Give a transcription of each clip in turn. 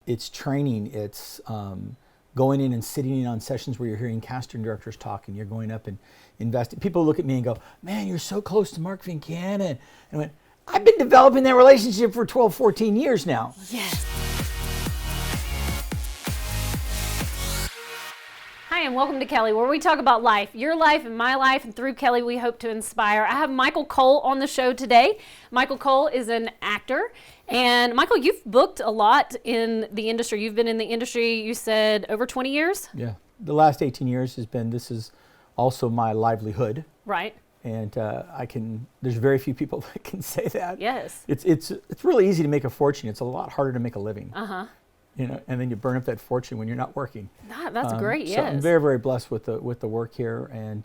it's training. It's going in and sitting in on sessions where you're hearing casting directors talk, and you're going up and investing. People look at me and go, "Man, you're so close to Mark Vincana." And I went, "I've been developing that relationship for 12, 14 years now." Yes. Hi, and welcome to Kelly, where we talk about life, your life and my life, and through Kelly, we hope to inspire. I have Michael Cole on the show today. Michael Cole is an actor, and Michael, you've booked a lot in the industry. You've been in the industry, you said, over 20 years? Yeah, the last 18 years this is also my livelihood. Right. And there's very few people that can say that. Yes. It's really easy to make a fortune. It's a lot harder to make a living. Uh-huh. And then you burn up that fortune when you're not working. That's great, yes. So I'm very, very blessed with the work here, and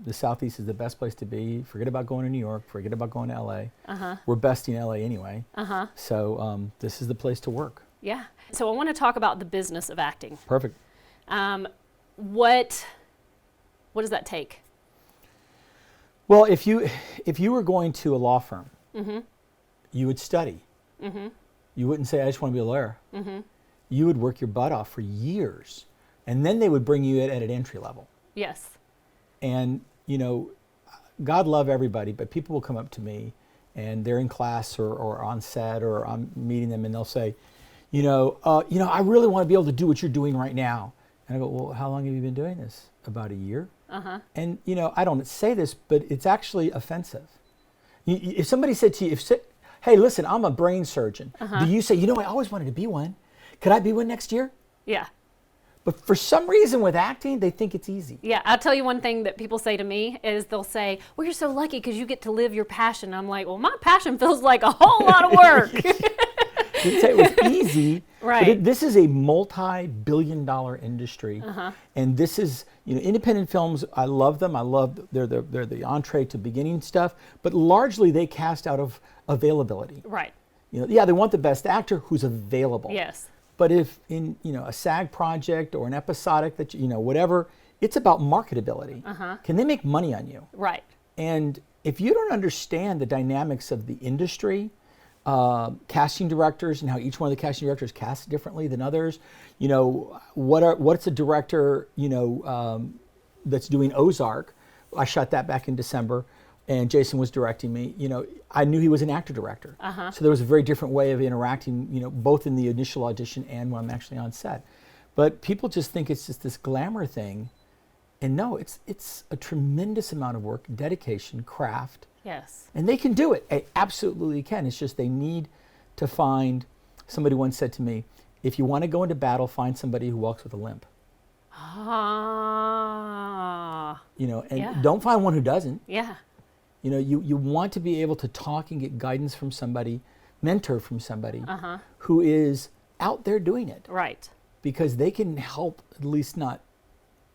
the Southeast is the best place to be. Forget about going to New York. Forget about going to LA. Uh-huh. We're best in LA anyway. Uh-huh. So this is the place to work. Yeah. So I want to talk about the business of acting. Perfect. What does that take? Well, if you were going to a law firm, mm-hmm. you would study. Mm-hmm. You wouldn't say, "I just want to be a lawyer." Mm-hmm. You would work your butt off for years, and then they would bring you in at an entry level. Yes. And, God love everybody, but people will come up to me, and they're in class or on set, or I'm meeting them, and they'll say, I really want to be able to do what you're doing right now. And I go, "Well, how long have you been doing this?" "About a year." Uh-huh. And, I don't say this, but it's actually offensive. If somebody said to you, "Hey, listen, I'm a brain surgeon," uh-huh. do you say, "I always wanted to be one. Could I be one next year?" Yeah. But for some reason with acting, they think it's easy. Yeah, I'll tell you one thing that people say to me is they'll say, "Well, you're so lucky because you get to live your passion." I'm like, "Well, my passion feels like a whole lot of work." You'd say it was easy. Right. But this is a multi-billion-dollar industry, uh-huh. and this is independent films. I love them. They're the entree to beginning stuff, but largely they cast out of availability. Right. They want the best actor who's available. Yes. But if in a SAG project or an episodic that whatever, it's about marketability. Uh-huh. Can they make money on you? Right. And if you don't understand the dynamics of the industry, casting directors and how each one of the casting directors casts differently than others, what's a director that's doing Ozark? I shot that back in December, and Jason was directing me. I knew he was an actor director, uh-huh. so there was a very different way of interacting, both in the initial audition and when I'm actually on set. But people just think it's just this glamour thing, and no, it's a tremendous amount of work, dedication, craft. Yes. And they can do it. They absolutely can. It's just they need to find. Somebody once said to me, "If you want to go into battle, find somebody who walks with a limp." And yeah. Don't find one who doesn't. Yeah. You want to be able to talk and get guidance from somebody, mentor from somebody uh-huh. who is out there doing it. Right. Because they can help at least not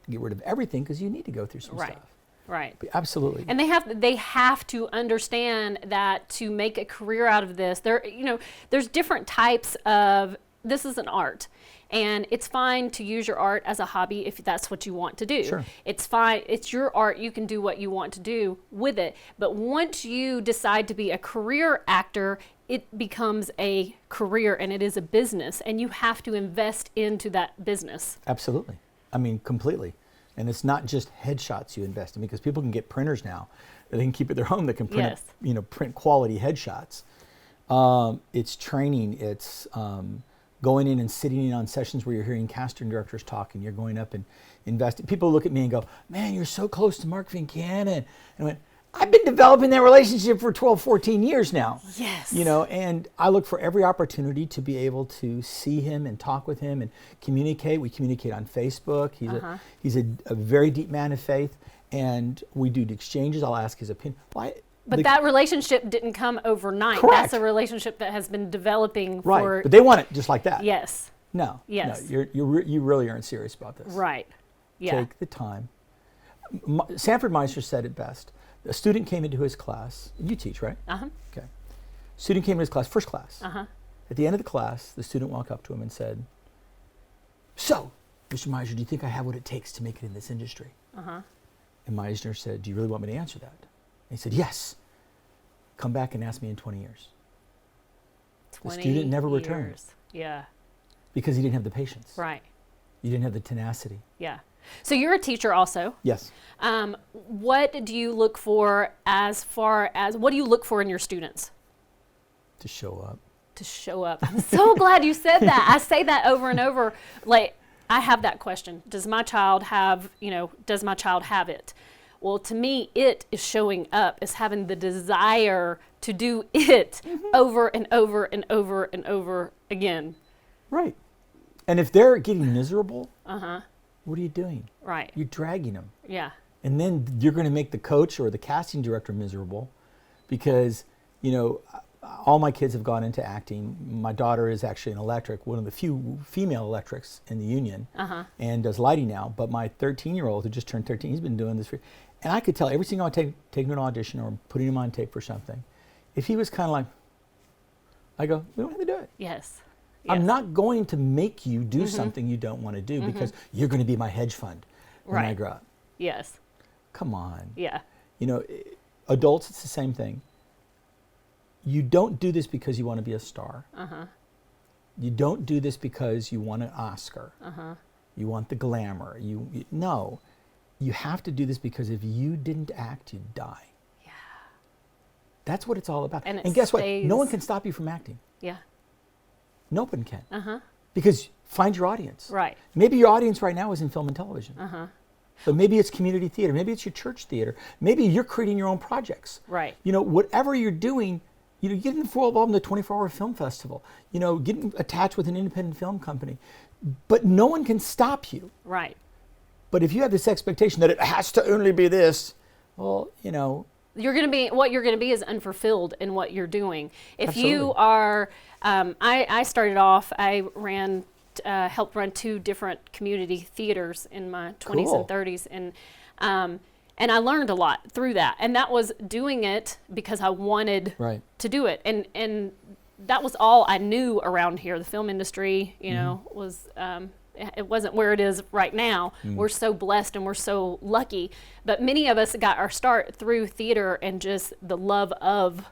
get rid of everything, because you need to go through some right. stuff. Right. But absolutely. And they have to understand that to make a career out of this, there's different types of, this is an art. And it's fine to use your art as a hobby if that's what you want to do. Sure. It's fine. It's your art. You can do what you want to do with it. But once you decide to be a career actor, it becomes a career and it is a business. And you have to invest into that business. Absolutely. I mean, completely. And it's not just headshots you invest in, because people can get printers now. They can keep it at their home. They can print, yes. Print quality headshots. It's training. It's going in and sitting in on sessions where you're hearing casting directors talk, and you're going up and investing. People look at me and go, "Man, you're so close to Mark Vincana." And I went, "I've been developing that relationship for 12, 14 years now." Yes. And I look for every opportunity to be able to see him and talk with him and communicate. We communicate on Facebook. He's a very deep man of faith, and we do exchanges. I'll ask his opinion. But that relationship didn't come overnight. Correct. That's a relationship that has been developing right. for... But they want it just like that. Yes. No. Yes. No, you really aren't serious about this. Right. Yeah. Take the time. Sanford Meisner said it best. A student came into his class. You teach, right? Uh-huh. Okay. Student came into his class, first class. Uh-huh. At the end of the class, the student walked up to him and said, "So, Mr. Meisner, do you think I have what it takes to make it in this industry?" Uh-huh. And Meisner said, "Do you really want me to answer that?" And he said, "Yes. Come back and ask me in 20 years. The student never returned. Yeah. because you didn't have the patience. Right. You didn't have the tenacity. Yeah. So you're a teacher also. Yes. What do you look for what do you look for in your students? To show up. To show up. I'm so glad you said that. I say that over and over. Like, I have that question. Does my child have it? Well, to me, it is showing up, is having the desire to do it over and over and over and over again. Right. And if they're getting miserable, what are you doing? Right. You're dragging them. Yeah. And then you're going to make the coach or the casting director miserable because, all my kids have gone into acting. My daughter is actually an electric, one of the few female electrics in the union, and does lighting now. But my 13-year-old, who just turned 13, he's been doing this and I could tell every single time I take him to an audition or putting him on tape for something, if he was kind of like, I go, we don't have to do it. Yes. I'm not going to make you do something you don't want to do because you're going to be my hedge fund when I grow up. Yes. Come on. Yeah. Adults, it's the same thing. You don't do this because you want to be a star. You don't do this because you want an Oscar. You want the glamour. No. You have to do this because if you didn't act, you'd die. Yeah. That's what it's all about. And guess what? No one can stop you from acting. Yeah. No one can. Because find your audience. Right. Maybe your audience right now is in film and television. But maybe it's community theater. Maybe it's your church theater. Maybe you're creating your own projects. Right. Whatever you're doing, get involved in the 24-hour film festival. Getting attached with an independent film company. But no one can stop you. Right. But if you have this expectation that it has to only be this, well, you're going to be is unfulfilled in what you're doing. If Absolutely. You are, I started off, I helped run 2 different community theaters in my 20s Cool. and 30s. And I learned a lot through that. And that was doing it because I wanted to do it. And that was all I knew around here. The film industry, was, it wasn't where it is right now. We're so blessed and we're so lucky. But many of us got our start through theater and just the love of,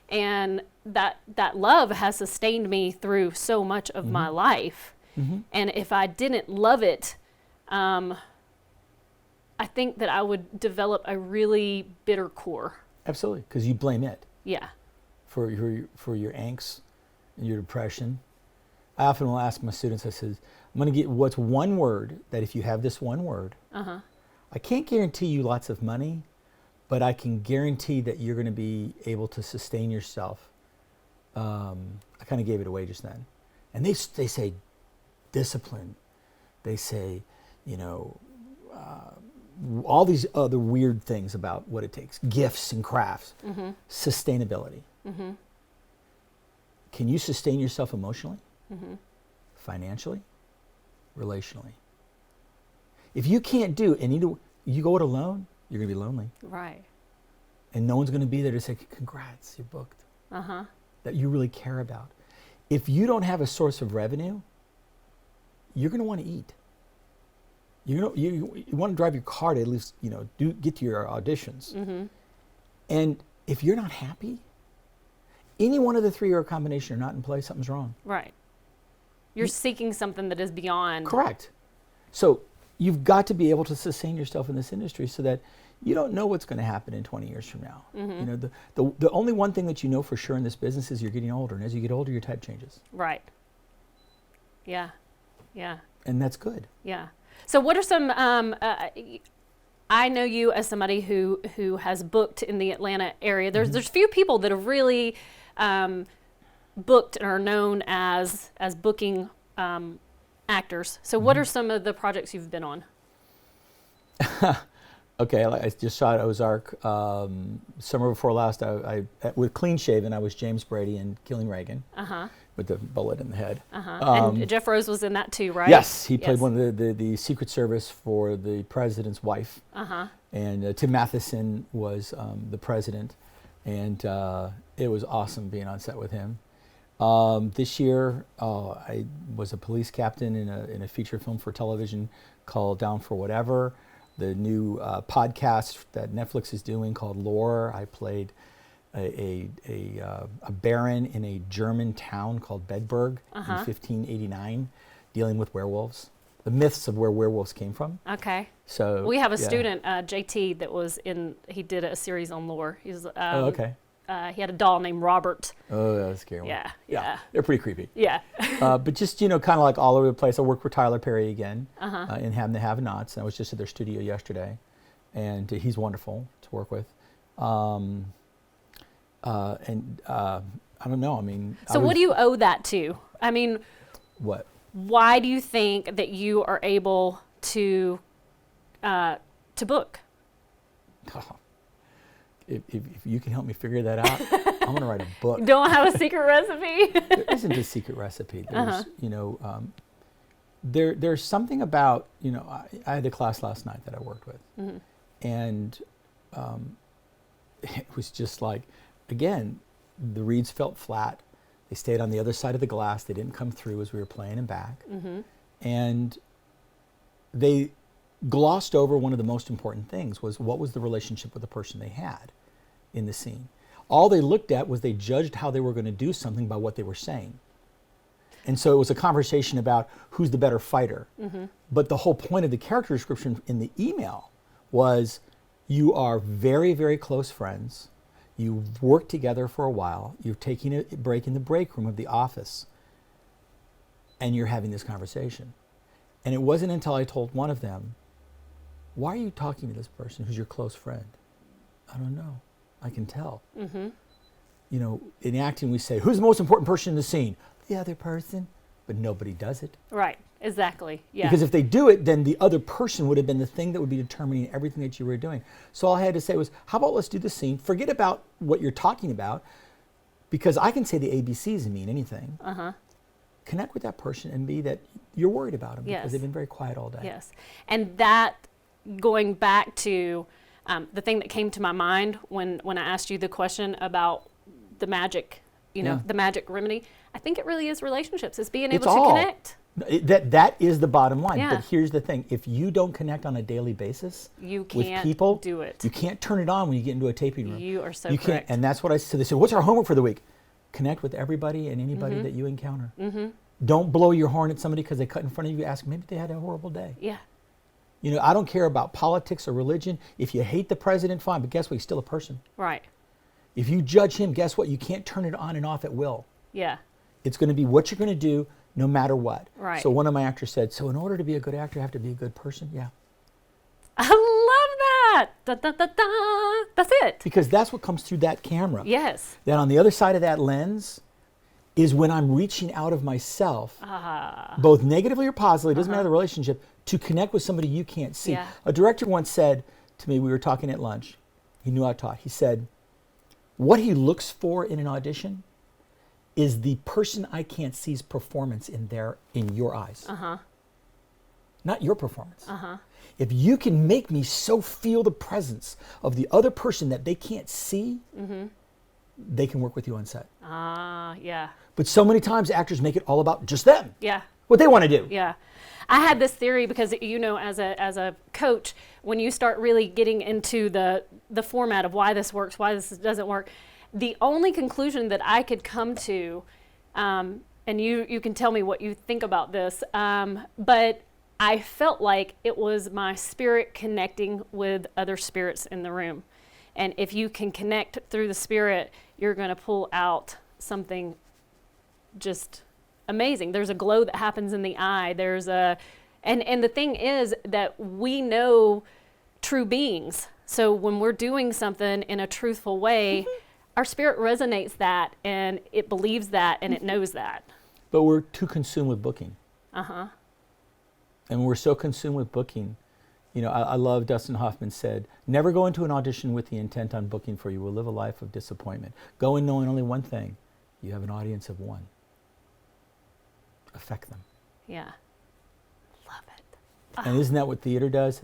and that love has sustained me through so much of my life. And if I didn't love it, I think that I would develop a really bitter core. Absolutely, because you blame it. Yeah. For your angst and your depression. I often will ask my students, I says, I'm going to get what's one word that if you have this one word, I can't guarantee you lots of money, but I can guarantee that you're going to be able to sustain yourself. I kind of gave it away just then. And they say discipline. They say, all these other weird things about what it takes, gifts and crafts, sustainability. Can you sustain yourself emotionally, financially, relationally? If you can't do, and you go it alone, you're going to be lonely. Right. And no one's going to be there to say, congrats, you're booked. That you really care about. If you don't have a source of revenue, you're going to want to eat. You want to drive your car to at least, get to your auditions. And if you're not happy, any one of the 3 or a combination are not in place, something's wrong. Right. You're seeking something that is beyond. Correct. So you've got to be able to sustain yourself in this industry so that you don't know what's going to happen in 20 years from now. The only one thing that you know for sure in this business is you're getting older. And as you get older, your type changes. Right. Yeah. Yeah. And that's good. Yeah. So what are some, I know you as somebody who has booked in the Atlanta area. There's few people that have really booked and are known as booking actors. So what are some of the projects you've been on? Okay, I just shot Ozark. Summer before last, I with Clean Shaven, I was James Brady in Killing Reagan. With the bullet in the head. And Jeff Rose was in that too, right? Yes, he played one of the Secret Service for the president's wife. And Tim Matheson was the president. And it was awesome being on set with him. This year, I was a police captain in a feature film for television called Down for Whatever. The new podcast that Netflix is doing called Lore, I played a baron in a German town called Bedburg in 1589, dealing with werewolves, the myths of where werewolves came from. Okay. So We have a yeah. student, JT, that was he did a series on lore. He's Oh, okay. He had a doll named Robert. Oh, that's a scary one. Yeah. They're pretty creepy. Yeah. But just, kind of like all over the place. I work with Tyler Perry again in Have the Have-Nots. And I was just at their studio yesterday, and he's wonderful to work with. I don't know. I mean, So what do you owe that to? I mean, what? why do you think that you are able to book? Oh, if you can help me figure that out, I'm going to write a book. Don't have a secret recipe? There isn't a secret recipe. There's, there's something about, I had a class last night that I worked with, and it was just like, again, the reeds felt flat. They stayed on the other side of the glass. They didn't come through as we were playing them back. And they glossed over one of the most important things, was what was the relationship with the person they had in the scene. All they looked at was they judged how they were going to do something by what they were saying. And so it was a conversation about who's the better fighter. But the whole point of the character description in the email was, you are very, very close friends. You've worked together for a while. You're taking a break in the break room of the office, and you're having this conversation. And it wasn't until I told one of them, why are you talking to this person who's your close friend? I don't know. I can tell. In acting we say, who's the most important person in the scene? The other person. But nobody does it. Right. Exactly. Yeah. Because if they do it, then the other person would have been the thing that would be determining everything that you were doing. So all I had to say was, how about let's do the scene? Forget about what you're talking about, because I can say the ABCs and mean anything. Connect with that person and be that you're worried about them because they've been very quiet all day. Yes. And that, going back to the thing that came to my mind when I asked you the question about the magic, the magic remedy, I think it really is relationships. It's being able to connect. That is the bottom line. Yeah. But here's the thing. If you don't connect on a daily basis You with can't people, do it. You can't turn it on when you get into a taping room. You are so You correct. can't. And that's what I said. They said, what's our homework for the week? Connect with everybody and anybody that you encounter. Don't blow your horn at somebody because they cut in front of you. Ask maybe they had a horrible day. Yeah. I don't care about politics or religion. If you hate the president, fine. But guess what? He's still a person. Right. If you judge him, guess what? You can't turn it on and off at will. Yeah. It's going to be what you're going to do no matter what. Right. So one of my actors said, so in order to be a good actor, you have to be a good person? Yeah. I love that. Da, da, da, da. That's it. Because that's what comes through that camera. Yes. That on the other side of that lens is when I'm reaching out of myself, both negatively or positively, it doesn't matter the relationship, to connect with somebody you can't see. Yeah. A director once said to me, we were talking at lunch, he knew I taught, he said, what he looks for in an audition is the person I can't see's performance in your eyes. Not your performance. If you can make me so feel the presence of the other person that they can't see, they can work with you on set. Yeah. But so many times actors make it all about just them. Yeah. What they want to do. Yeah. I had this theory because, as a coach, when you start really getting into the format of why this works, why this doesn't work, the only conclusion that I could come to, and you can tell me what you think about this, but I felt like it was my spirit connecting with other spirits in the room. And if you can connect through the spirit, you're going to pull out something just amazing. There's a glow that happens in the eye. And the thing is that we know true beings. So when we're doing something in a truthful way, our spirit resonates that, and it believes that, and it knows that. But we're too consumed with booking. And we're so consumed with booking. I love Dustin Hoffman said, never go into an audition with the intent on booking, for you will live a life of disappointment. Go in knowing only one thing. You have an audience of one. Affect them. Yeah. Love it. And isn't that what theater does?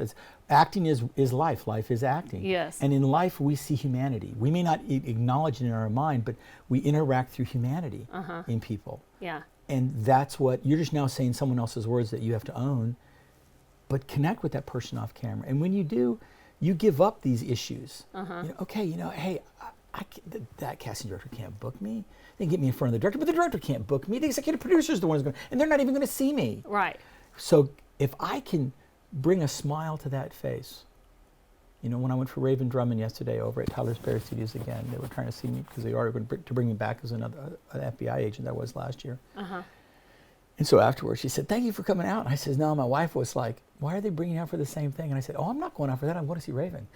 Acting is life. Life is acting. Yes. And in life, we see humanity. We may not acknowledge it in our mind, but we interact through humanity in people. Yeah. And that's what, you're just now saying someone else's words that you have to own, but connect with that person off camera. And when you do, you give up these issues. Hey, that casting director can't book me. They can get me in front of the director, but the director can't book me. The executive producer is the one who's going, and they're not even going to see me. Right. So if I can bring a smile to that face, when I went for Raven Drummond yesterday over at Tyler Perry Studios again, they were trying to see me because they already were to bring me back as an FBI agent that I was last year. Uh-huh. And so afterwards, she said, "Thank you for coming out." And I said, "No." My wife was like, "Why are they bringing you out for the same thing?" And I said, "Oh, I'm not going out for that. I'm going to see Raven."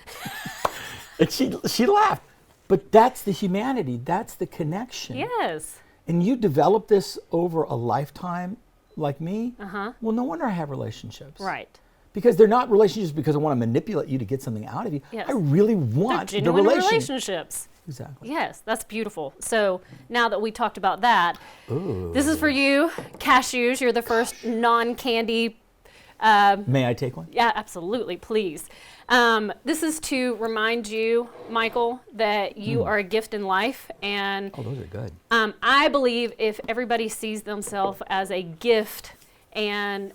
And she laughed. But that's the humanity. That's the connection. Yes. And you develop this over a lifetime like me. Uh-huh. Well, no wonder I have relationships. Right. Because they're not relationships because I want to manipulate you to get something out of you. Yes. I really want They're the genuine relationship. relationships. Exactly. Yes, that's beautiful. So now that we talked about that, this is for you, cashews. You're the first non-candy. May I take one? Yeah, absolutely, please. This is to remind you, Michael, that you are a gift in life. And Oh, those are good. I believe if everybody sees themselves as a gift and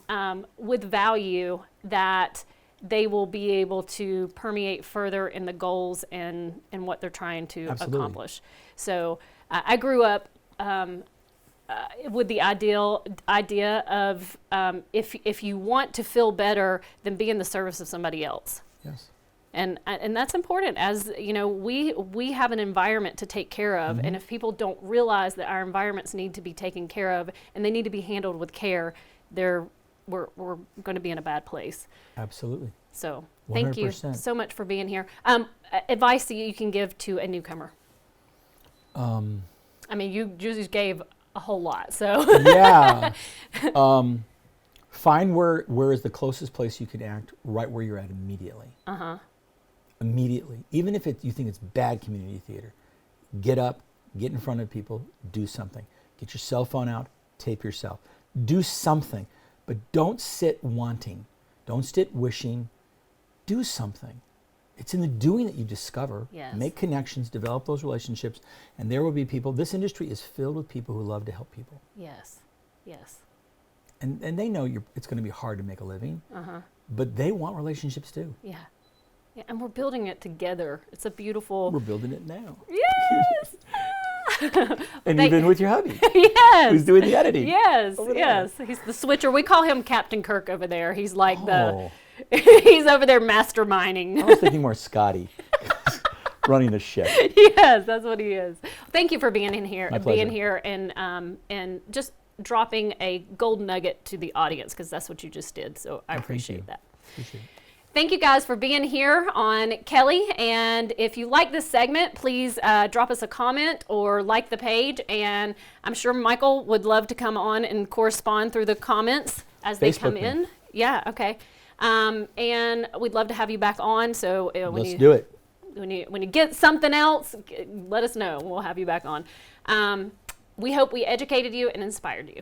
with value, that they will be able to permeate further in the goals and what they're trying to accomplish. So I grew up with the idea of if you want to feel better, then be in the service of somebody else. Yes. And that's important. As you know, we have an environment to take care of, and if people don't realize that our environments need to be taken care of and they need to be handled with care, we're going to be in a bad place. Absolutely. So thank you 100%. so much for being here. Advice that you can give to a newcomer. I mean, you just gave a whole lot. So Yeah. Find where is the closest place you can act right where you're at immediately. Uh-huh. Immediately. Even if you think it's bad community theater, get up, get in front of people, do something. Get your cell phone out, tape yourself. Do something, but don't sit wanting. Don't sit wishing. Do something. It's in the doing that you discover, Yes. make connections, develop those relationships, and there will be people. This industry is filled with people who love to help people. Yes. Yes. And they know it's going to be hard to make a living, Uh-huh. but they want relationships too. Yeah. Yeah. And we're building it together. It's a beautiful. We're building it now. Yes. And Thank- even with your hubby, Yes. who's doing the editing. Yes. over there. Yes. He's the switcher. We call him Captain Kirk over there. He's like Oh, he's over there I masterminding. was thinking more Scotty running the ship. Yes, that's what he is. Thank you for being in here, My pleasure. and just dropping a gold nugget to the audience, because that's what you just did. So I Thank appreciate you. that. Appreciate it. Thank you guys for being here on Kelly. And if you like this segment, please drop us a comment or like the page. And I'm sure Michael would love to come on and correspond through the comments as they come Facebook me. in. Yeah, okay. And we'd love to have you back on. So when Let's do it. when you get something else, let us know. We'll have you back on. We hope we educated you and inspired you.